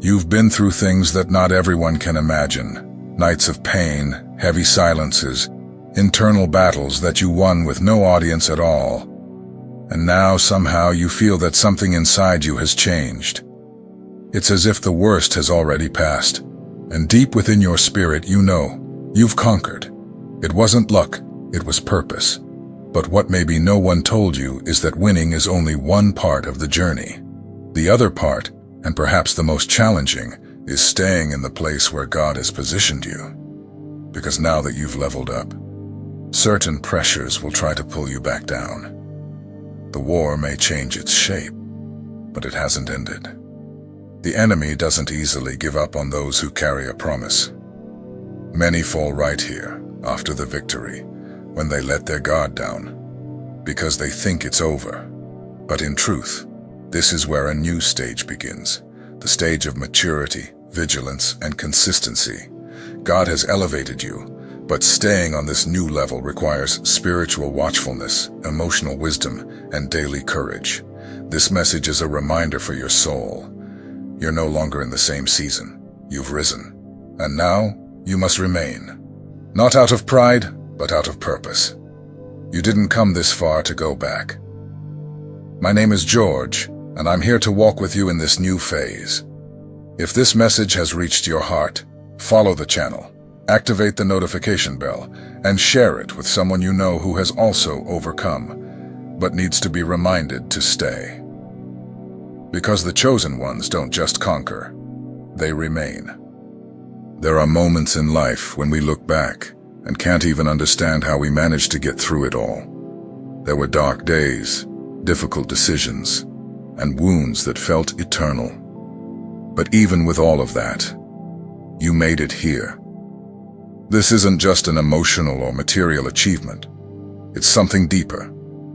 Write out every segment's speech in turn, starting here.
You've been through things that not everyone can imagine. Nights of pain, heavy silences, internal battles that you won with no audience at all. And now somehow you feel that something inside you has changed. It's as if the worst has already passed. And deep within your spirit you know, you've conquered. It wasn't luck, it was purpose. But what maybe no one told you is that winning is only one part of the journey. The other part, and perhaps the most challenging, is staying in the place where God has positioned you. Because now that you've leveled up, certain pressures will try to pull you back down. The war may change its shape, but it hasn't ended. The enemy doesn't easily give up on those who carry a promise. Many fall right here, after the victory, when they let their guard down, because they think it's over. But in truth, this is where a new stage begins, the stage of maturity, vigilance, and consistency. God has elevated you, but staying on this new level requires spiritual watchfulness, emotional wisdom, and daily courage. This message is a reminder for your soul. You're no longer in the same season. You've risen. And now, you must remain. Not out of pride, but out of purpose. You didn't come this far to go back. My name is George, and I'm here to walk with you in this new phase. If this message has reached your heart, follow the channel, activate the notification bell, and share it with someone you know who has also overcome, but needs to be reminded to stay. Because the chosen ones don't just conquer, they remain. There are moments in life when we look back and can't even understand how we managed to get through it all. There were dark days, difficult decisions, and wounds that felt eternal. But even with all of that, you made it here. This isn't just an emotional or material achievement. It's something deeper.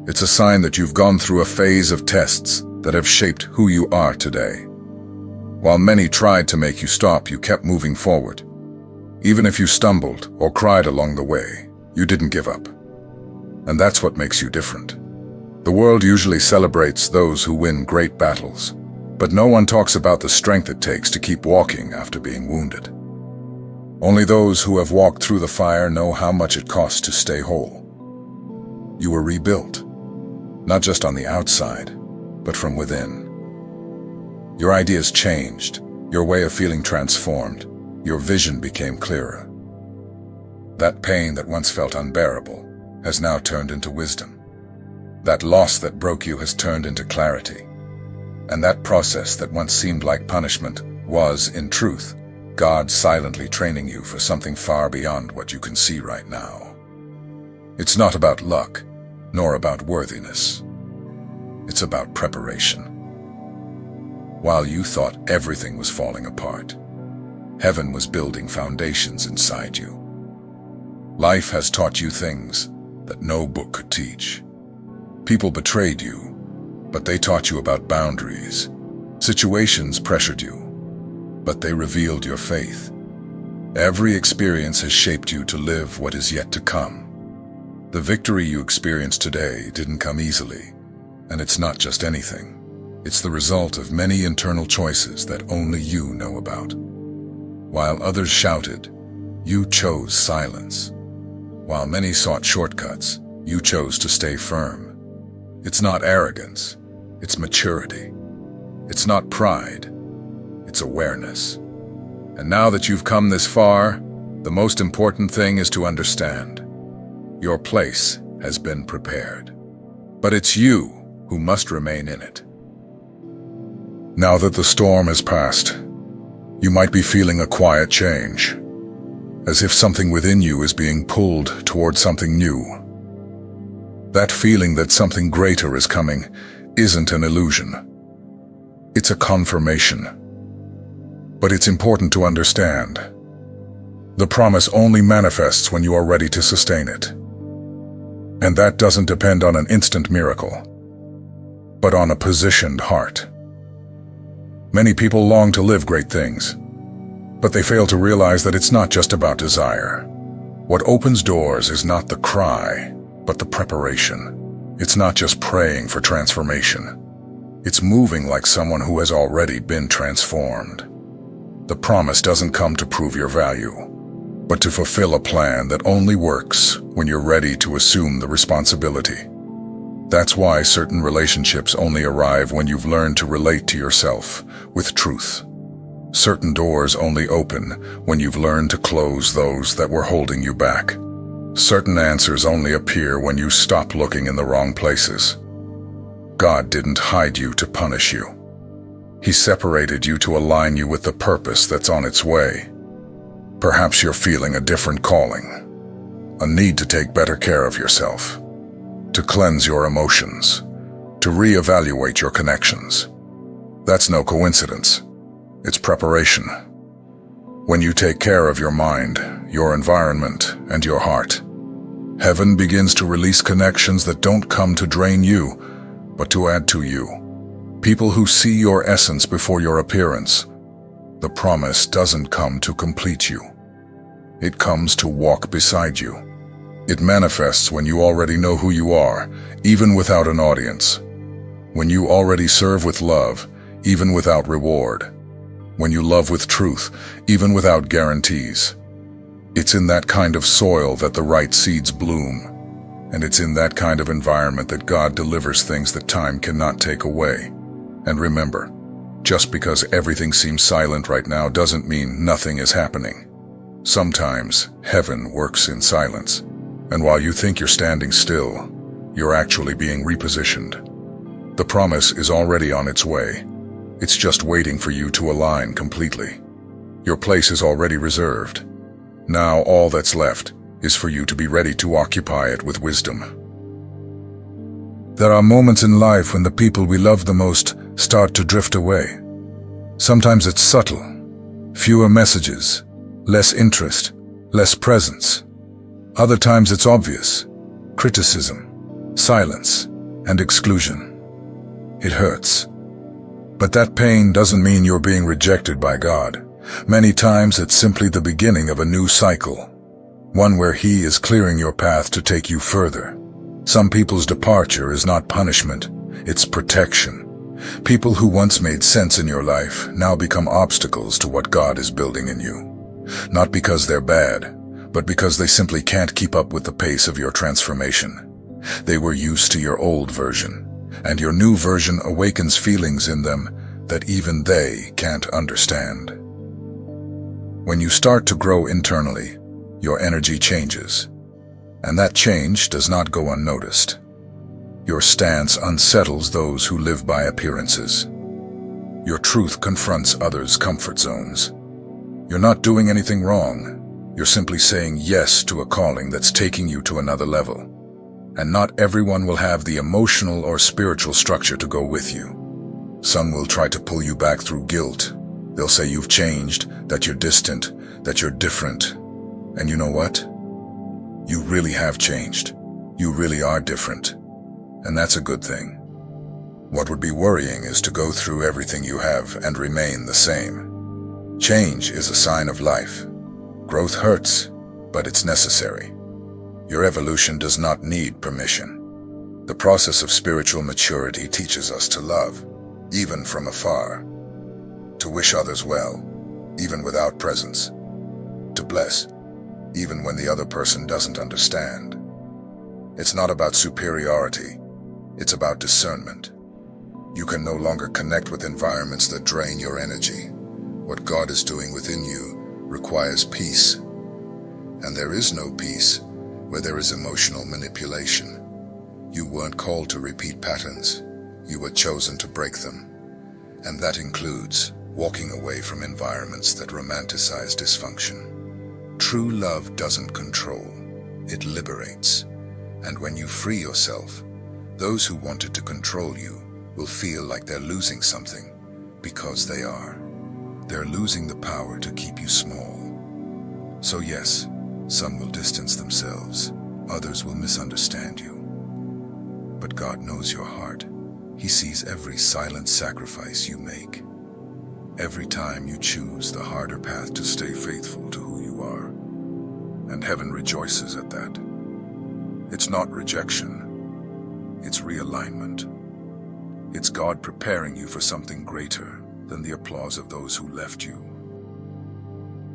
It's a sign that you've gone through a phase of tests that have shaped who you are today. While many tried to make you stop, you kept moving forward. Even if you stumbled or cried along the way, you didn't give up. And that's what makes you different. The world usually celebrates those who win great battles, but no one talks about the strength it takes to keep walking after being wounded. Only those who have walked through the fire know how much it costs to stay whole. You were rebuilt, not just on the outside, but from within. Your ideas changed, your way of feeling transformed, your vision became clearer. That pain that once felt unbearable has now turned into wisdom. That loss that broke you has turned into clarity. And that process that once seemed like punishment was, in truth, God silently training you for something far beyond what you can see right now. It's not about luck, nor about worthiness. It's about preparation. While you thought everything was falling apart, heaven was building foundations inside you. Life has taught you things that no book could teach. People betrayed you, but they taught you about boundaries. Situations pressured you, but they revealed your faith. Every experience has shaped you to live what is yet to come. The victory you experience today didn't come easily, and it's not just anything. It's the result of many internal choices that only you know about. While others shouted, you chose silence. While many sought shortcuts, you chose to stay firm. It's not arrogance, it's maturity. It's not pride, it's awareness. And now that you've come this far, the most important thing is to understand. Your place has been prepared. But it's you who must remain in it. Now that the storm has passed, you might be feeling a quiet change, as if something within you is being pulled toward something new. That feeling that something greater is coming isn't an illusion. It's a confirmation. But it's important to understand. The promise only manifests when you are ready to sustain it. And that doesn't depend on an instant miracle, but on a positioned heart. Many people long to live great things, but they fail to realize that it's not just about desire. What opens doors is not the cry, but the preparation. It's not just praying for transformation. It's moving like someone who has already been transformed. The promise doesn't come to prove your value, but to fulfill a plan that only works when you're ready to assume the responsibility. That's why certain relationships only arrive when you've learned to relate to yourself with truth. Certain doors only open when you've learned to close those that were holding you back. Certain answers only appear when you stop looking in the wrong places. God didn't hide you to punish you. He separated you to align you with the purpose that's on its way. Perhaps you're feeling a different calling, a need to take better care of yourself, to cleanse your emotions, to reevaluate your connections. That's no coincidence. It's preparation. When you take care of your mind, your environment, and your heart, heaven begins to release connections that don't come to drain you, but to add to you. People who see your essence before your appearance. The promise doesn't come to complete you. It comes to walk beside you. It manifests when you already know who you are, even without an audience. When you already serve with love, even without reward. When you love with truth, even without guarantees. It's in that kind of soil that the right seeds bloom. And it's in that kind of environment that God delivers things that time cannot take away. And remember, just because everything seems silent right now doesn't mean nothing is happening. Sometimes heaven works in silence. And while you think you're standing still, you're actually being repositioned. The promise is already on its way. It's just waiting for you to align completely. Your place is already reserved. Now all that's left is for you to be ready to occupy it with wisdom. There are moments in life when the people we love the most start to drift away. Sometimes it's subtle. Fewer messages, less interest, less presence. Other times it's obvious. Criticism, silence, and exclusion. It hurts. But that pain doesn't mean you're being rejected by God. Many times it's simply the beginning of a new cycle. One where He is clearing your path to take you further. Some people's departure is not punishment, it's protection. People who once made sense in your life now become obstacles to what God is building in you. Not because they're bad, but because they simply can't keep up with the pace of your transformation. They were used to your old version, and your new version awakens feelings in them that even they can't understand. When you start to grow internally, your energy changes, and that change does not go unnoticed. Your stance unsettles those who live by appearances. Your truth confronts others' comfort zones. You're not doing anything wrong. You're simply saying yes to a calling that's taking you to another level. And not everyone will have the emotional or spiritual structure to go with you. Some will try to pull you back through guilt. They'll say you've changed, that you're distant, that you're different. And you know what? You really have changed. You really are different. And that's a good thing. What would be worrying is to go through everything you have and remain the same. Change is a sign of life. Growth hurts, but it's necessary. Your evolution does not need permission. The process of spiritual maturity teaches us to love, even from afar. To wish others well, even without presence. To bless, even when the other person doesn't understand. It's not about superiority. It's about discernment. You can no longer connect with environments that drain your energy. What God is doing within you requires peace. And there is no peace where there is emotional manipulation. You weren't called to repeat patterns. You were chosen to break them. And that includes walking away from environments that romanticize dysfunction. True love doesn't control. It liberates. And when you free yourself, those who wanted to control you will feel like they're losing something, because they are. They're losing the power to keep you small. So yes, some will distance themselves, others will misunderstand you. But God knows your heart. He sees every silent sacrifice you make. Every time you choose the harder path to stay faithful to who you are. And heaven rejoices at that. It's not rejection. It's realignment. It's God preparing you for something greater than the applause of those who left you.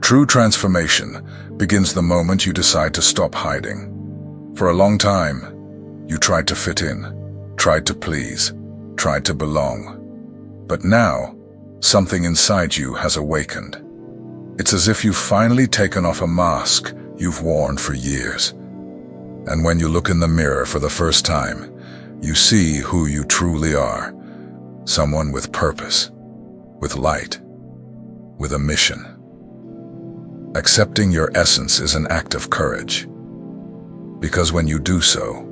True transformation begins the moment you decide to stop hiding. For a long time, you tried to fit in, tried to please, tried to belong. But now, something inside you has awakened. It's as if you've finally taken off a mask you've worn for years. And when you look in the mirror for the first time, you see who you truly are. Someone with purpose, with light, with a mission. Accepting your essence is an act of courage. Because when you do so,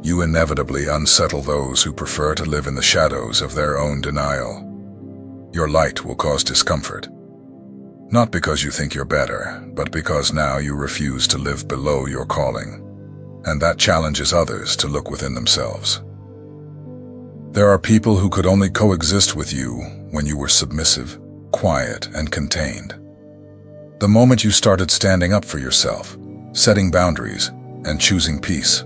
you inevitably unsettle those who prefer to live in the shadows of their own denial. Your light will cause discomfort. Not because you think you're better, but because now you refuse to live below your calling. And that challenges others to look within themselves. There are people who could only coexist with you when you were submissive, quiet, and contained. The moment you started standing up for yourself, setting boundaries, and choosing peace,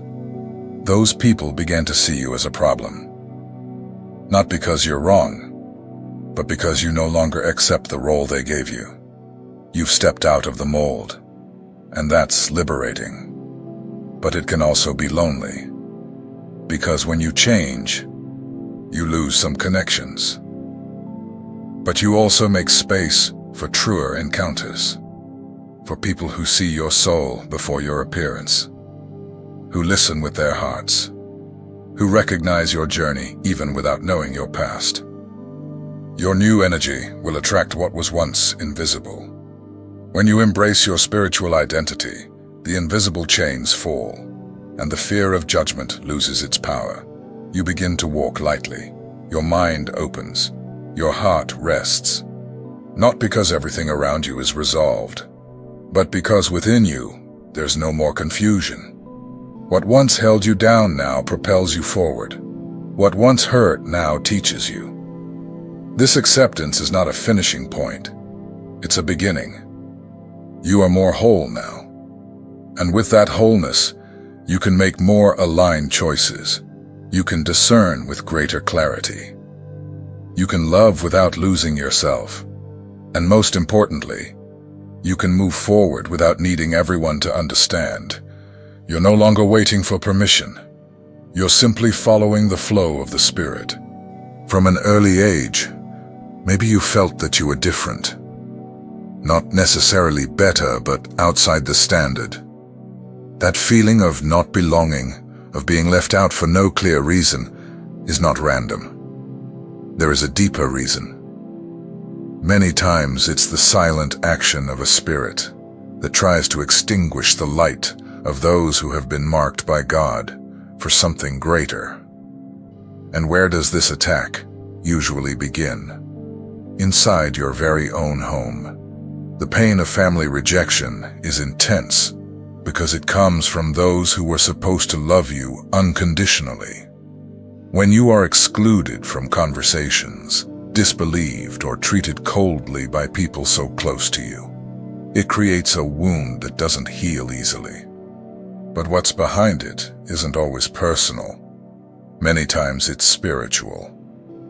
those people began to see you as a problem. Not because you're wrong, but because you no longer accept the role they gave you. You've stepped out of the mold, and that's liberating. But it can also be lonely, because when you change, you lose some connections. But you also make space for truer encounters, for people who see your soul before your appearance, who listen with their hearts, who recognize your journey even without knowing your past. Your new energy will attract what was once invisible. When you embrace your spiritual identity, the invisible chains fall, and the fear of judgment loses its power. You begin to walk lightly. Your mind opens. Your heart rests. Not because everything around you is resolved, but because within you, there's no more confusion. What once held you down now propels you forward. What once hurt now teaches you. This acceptance is not a finishing point. It's a beginning. You are more whole now. And with that wholeness, you can make more aligned choices. You can discern with greater clarity. You can love without losing yourself. And most importantly, you can move forward without needing everyone to understand. You're no longer waiting for permission. You're simply following the flow of the Spirit. From an early age, maybe you felt that you were different. Not necessarily better, but outside the standard. That feeling of not belonging, of being left out for no clear reason, is not random. There is a deeper reason. Many times it's the silent action of a spirit that tries to extinguish the light of those who have been marked by God for something greater. And where does this attack usually begin? Inside your very own home. The pain of family rejection is intense because it comes from those who were supposed to love you unconditionally. When you are excluded from conversations, disbelieved or treated coldly by people so close to you, it creates a wound that doesn't heal easily. But what's behind it isn't always personal. Many times it's spiritual.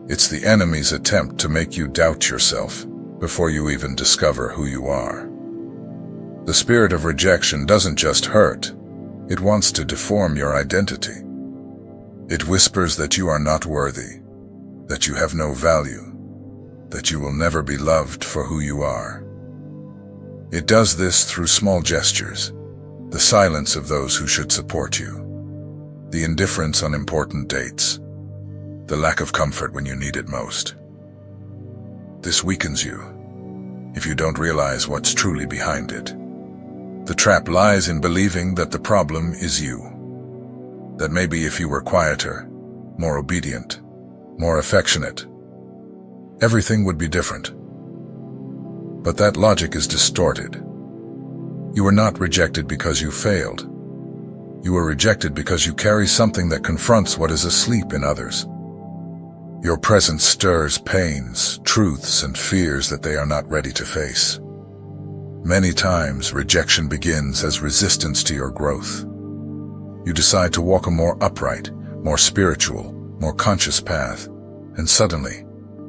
It's the enemy's attempt to make you doubt yourself before you even discover who you are. The spirit of rejection doesn't just hurt, it wants to deform your identity. It whispers that you are not worthy, that you have no value, that you will never be loved for who you are. It does this through small gestures, the silence of those who should support you, the indifference on important dates, the lack of comfort when you need it most. This weakens you if you don't realize what's truly behind it. The trap lies in believing that the problem is you. That maybe if you were quieter, more obedient, more affectionate, everything would be different. But that logic is distorted. You were not rejected because you failed. You were rejected because you carry something that confronts what is asleep in others. Your presence stirs pains, truths, and fears that they are not ready to face. Many times, rejection begins as resistance to your growth. You decide to walk a more upright, more spiritual, more conscious path, and suddenly,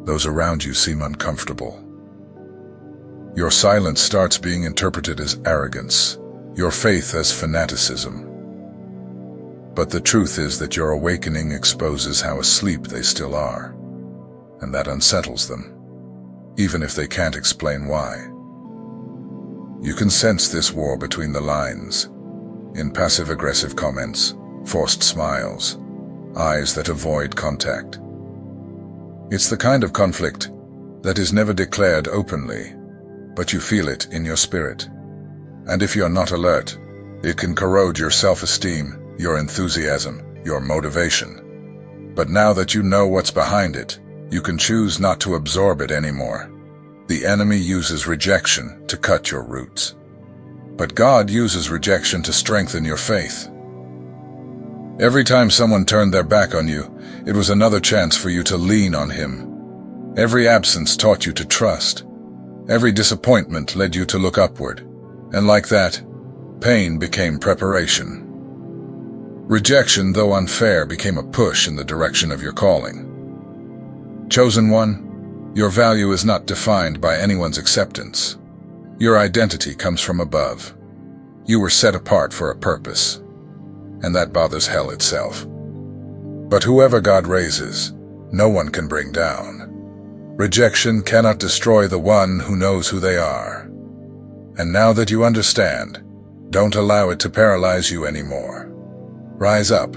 those around you seem uncomfortable. Your silence starts being interpreted as arrogance, your faith as fanaticism. But the truth is that your awakening exposes how asleep they still are, and that unsettles them, even if they can't explain why. You can sense this war between the lines, in passive-aggressive comments, forced smiles, eyes that avoid contact. It's the kind of conflict that is never declared openly, but you feel it in your spirit. And if you're not alert, it can corrode your self-esteem, your enthusiasm, your motivation. But now that you know what's behind it, you can choose not to absorb it anymore. The enemy uses rejection to cut your roots. But God uses rejection to strengthen your faith. Every time someone turned their back on you, it was another chance for you to lean on Him. Every absence taught you to trust. Every disappointment led you to look upward. And like that, pain became preparation. Rejection, though unfair, became a push in the direction of your calling. Chosen one, your value is not defined by anyone's acceptance. Your identity comes from above. You were set apart for a purpose, and that bothers hell itself. But whoever God raises, no one can bring down. Rejection cannot destroy the one who knows who they are. And now that you understand, don't allow it to paralyze you anymore. Rise up.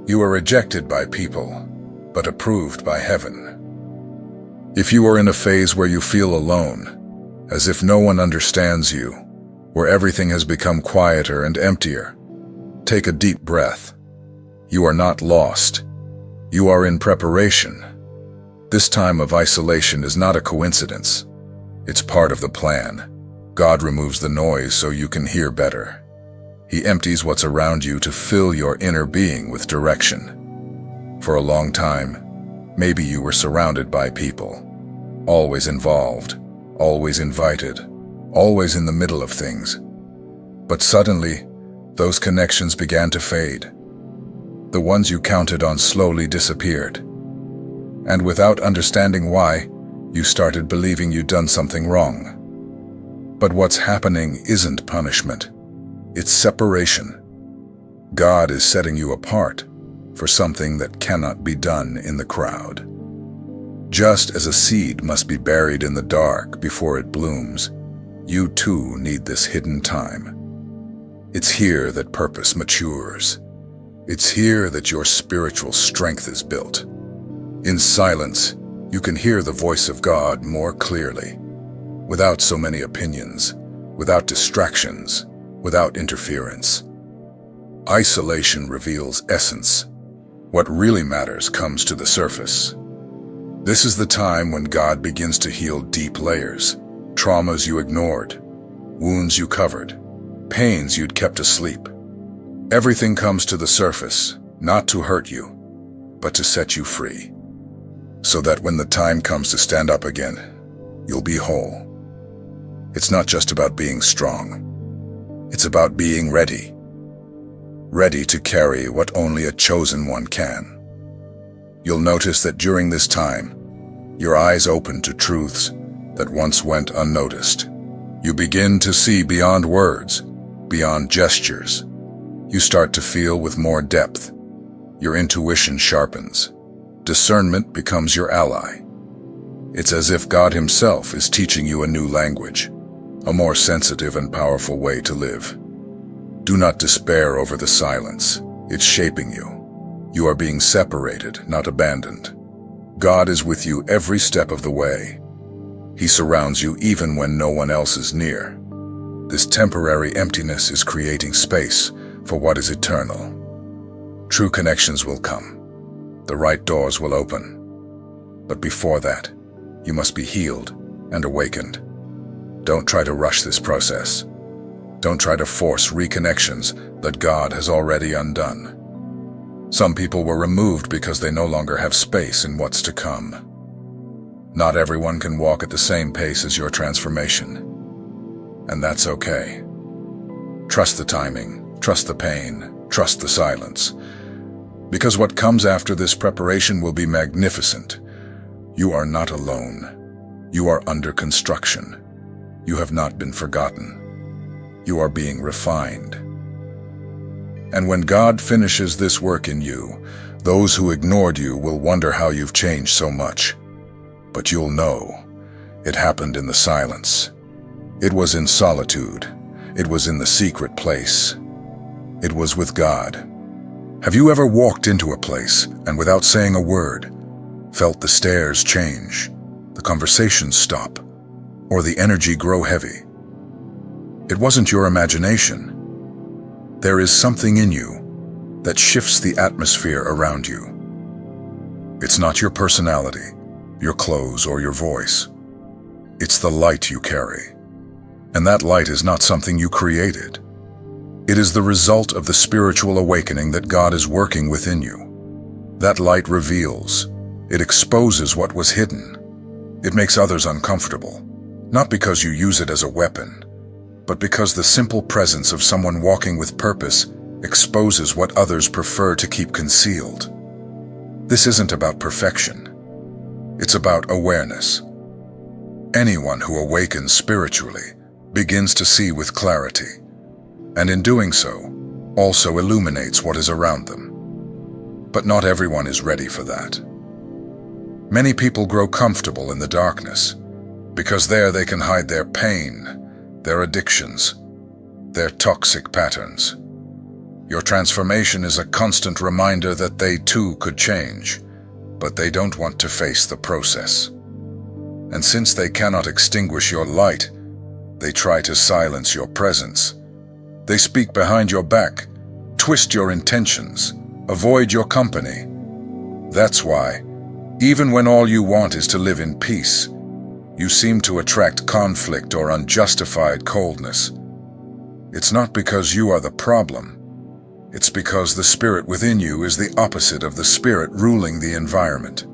You are rejected by people, but approved by heaven. If you are in a phase where you feel alone, as if no one understands you, where everything has become quieter and emptier, take a deep breath. You are not lost. You are in preparation. This time of isolation is not a coincidence. It's part of the plan. God removes the noise so you can hear better. He empties what's around you to fill your inner being with direction. For a long time, maybe you were surrounded by people, always involved, always invited, always in the middle of things. But suddenly, those connections began to fade. The ones you counted on slowly disappeared. And without understanding why, you started believing you'd done something wrong. But what's happening isn't punishment. It's separation. God is setting you apart for something that cannot be done in the crowd. Just as a seed must be buried in the dark before it blooms, you too need this hidden time. It's here that purpose matures. It's here that your spiritual strength is built. In silence, you can hear the voice of God more clearly, without so many opinions, without distractions, without interference. Isolation reveals essence. What really matters comes to the surface. This is the time when God begins to heal deep layers, traumas you ignored, wounds you covered, pains you'd kept asleep. Everything comes to the surface, not to hurt you, but to set you free. So that when the time comes to stand up again, you'll be whole. It's not just about being strong. It's about being ready. Ready to carry what only a chosen one can. You'll notice that during this time, your eyes open to truths that once went unnoticed. You begin to see beyond words, beyond gestures. You start to feel with more depth. Your intuition sharpens. Discernment becomes your ally. It's as if God Himself is teaching you a new language, a more sensitive and powerful way to live. Do not despair over the silence. It's shaping you. You are being separated, not abandoned. God is with you every step of the way. He surrounds you even when no one else is near. This temporary emptiness is creating space for what is eternal. True connections will come. The right doors will open. But before that, you must be healed and awakened. Don't try to rush this process. Don't try to force reconnections that God has already undone. Some people were removed because they no longer have space in what's to come. Not everyone can walk at the same pace as your transformation. And that's okay. Trust the timing, trust the pain, trust the silence. Because what comes after this preparation will be magnificent. You are not alone. You are under construction. You have not been forgotten. You are being refined. And when God finishes this work in you, those who ignored you will wonder how you've changed so much. But you'll know, it happened in the silence. It was in solitude. It was in the secret place. It was with God. Have you ever walked into a place and without saying a word, felt the stares change, the conversations stop, or the energy grow heavy? It wasn't your imagination. There is something in you that shifts the atmosphere around you. It's not your personality, your clothes, or your voice. It's the light you carry. And that light is not something you created. It is the result of the spiritual awakening that God is working within you. That light reveals. It exposes what was hidden. It makes others uncomfortable, not because you use it as a weapon, but because the simple presence of someone walking with purpose exposes what others prefer to keep concealed. This isn't about perfection. It's about awareness. Anyone who awakens spiritually begins to see with clarity, and in doing so, also illuminates what is around them. But not everyone is ready for that. Many people grow comfortable in the darkness, because there they can hide their pain, their addictions, their toxic patterns. Your transformation is a constant reminder that they too could change, but they don't want to face the process. And since they cannot extinguish your light, they try to silence your presence. They speak behind your back, twist your intentions, avoid your company. That's why, even when all you want is to live in peace, you seem to attract conflict or unjustified coldness. It's not because you are the problem. It's because the spirit within you is the opposite of the spirit ruling the environment.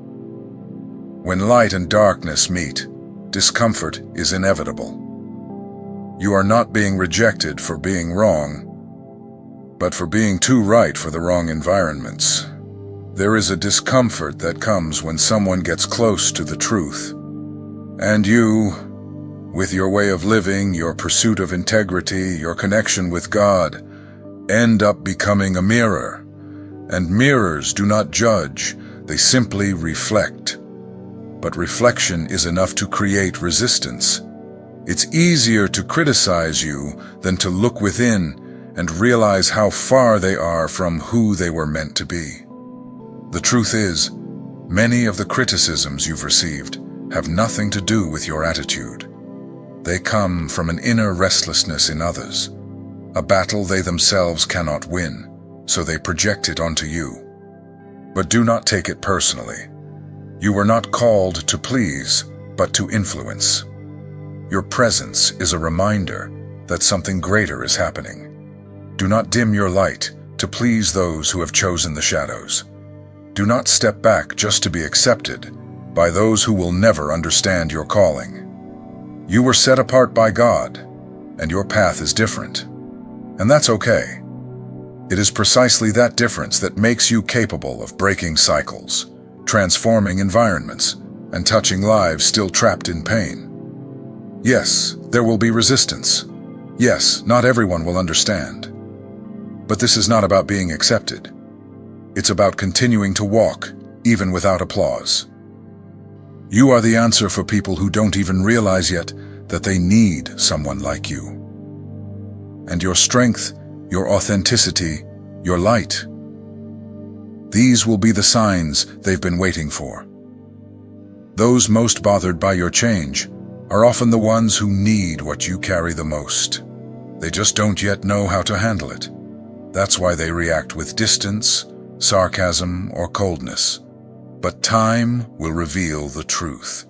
When light and darkness meet, discomfort is inevitable. You are not being rejected for being wrong, but for being too right for the wrong environments. There is a discomfort that comes when someone gets close to the truth. And you, with your way of living, your pursuit of integrity, your connection with God, end up becoming a mirror. And mirrors do not judge, they simply reflect. But reflection is enough to create resistance. It's easier to criticize you than to look within and realize how far they are from who they were meant to be. The truth is, many of the criticisms you've received have nothing to do with your attitude. They come from an inner restlessness in others, a battle they themselves cannot win, so they project it onto you. But do not take it personally. You were not called to please, but to influence. Your presence is a reminder that something greater is happening. Do not dim your light to please those who have chosen the shadows. Do not step back just to be accepted by those who will never understand your calling. You were set apart by God, and your path is different. And that's okay. It is precisely that difference that makes you capable of breaking cycles, transforming environments, and touching lives still trapped in pain. Yes, there will be resistance. Yes, not everyone will understand. But this is not about being accepted. It's about continuing to walk, even without applause. You are the answer for people who don't even realize yet that they need someone like you. And your strength, your authenticity, your light, these will be the signs they've been waiting for. Those most bothered by your change are often the ones who need what you carry the most. They just don't yet know how to handle it. That's why they react with distance, sarcasm, or coldness. But time will reveal the truth.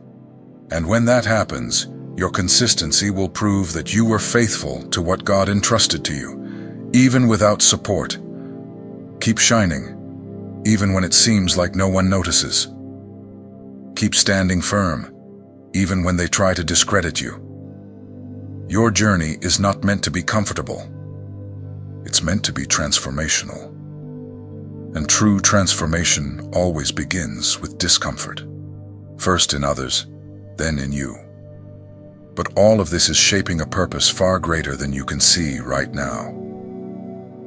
And when that happens, your consistency will prove that you were faithful to what God entrusted to you, even without support. Keep shining, even when it seems like no one notices. Keep standing firm, even when they try to discredit you. Your journey is not meant to be comfortable. It's meant to be transformational. And true transformation always begins with discomfort. First in others, then in you. But all of this is shaping a purpose far greater than you can see right now.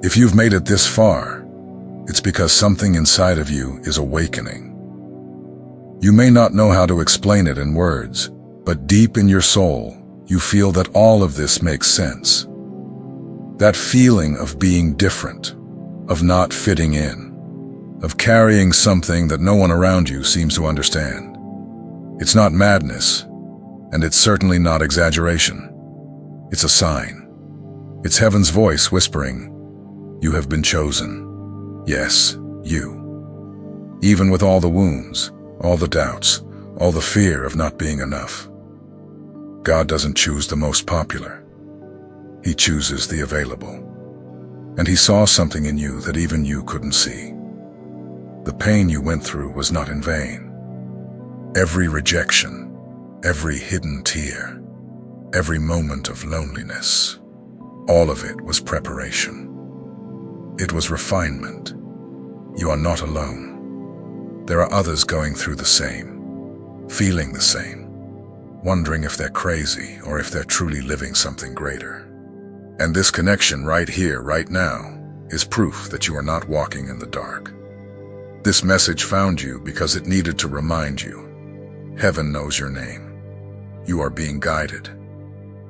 If you've made it this far, it's because something inside of you is awakening. You may not know how to explain it in words, but deep in your soul, you feel that all of this makes sense. That feeling of being different, of not fitting in, of carrying something that no one around you seems to understand. It's not madness, and it's certainly not exaggeration. It's a sign. It's heaven's voice whispering, "You have been chosen." Yes, you. Even with all the wounds, all the doubts, all the fear of not being enough. God doesn't choose the most popular. He chooses the available. And He saw something in you that even you couldn't see. The pain you went through was not in vain. Every rejection, every hidden tear, every moment of loneliness, all of it was preparation. It was refinement. You are not alone. There are others going through the same, feeling the same, wondering if they're crazy or if they're truly living something greater. And this connection right here, right now, is proof that you are not walking in the dark. This message found you because it needed to remind you. Heaven knows your name. You are being guided.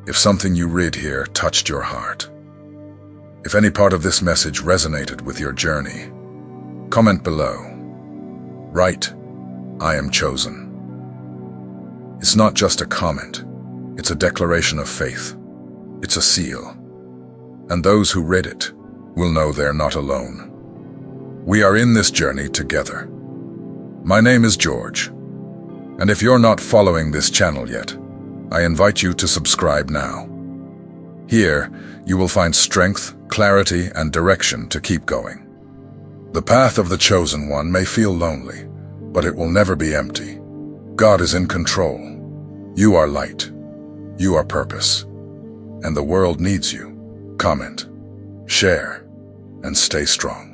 If something you read here touched your heart, if any part of this message resonated with your journey, comment below. Write, "I am chosen." It's not just a comment. It's a declaration of faith. It's a seal. And those who read it will know they're not alone. We are in this journey together. My name is George. And if you're not following this channel yet, I invite you to subscribe now. Here, you will find strength, clarity, and direction to keep going. The path of the chosen one may feel lonely, but it will never be empty. God is in control. You are light. You are purpose. And the world needs you. Comment, share, and stay strong.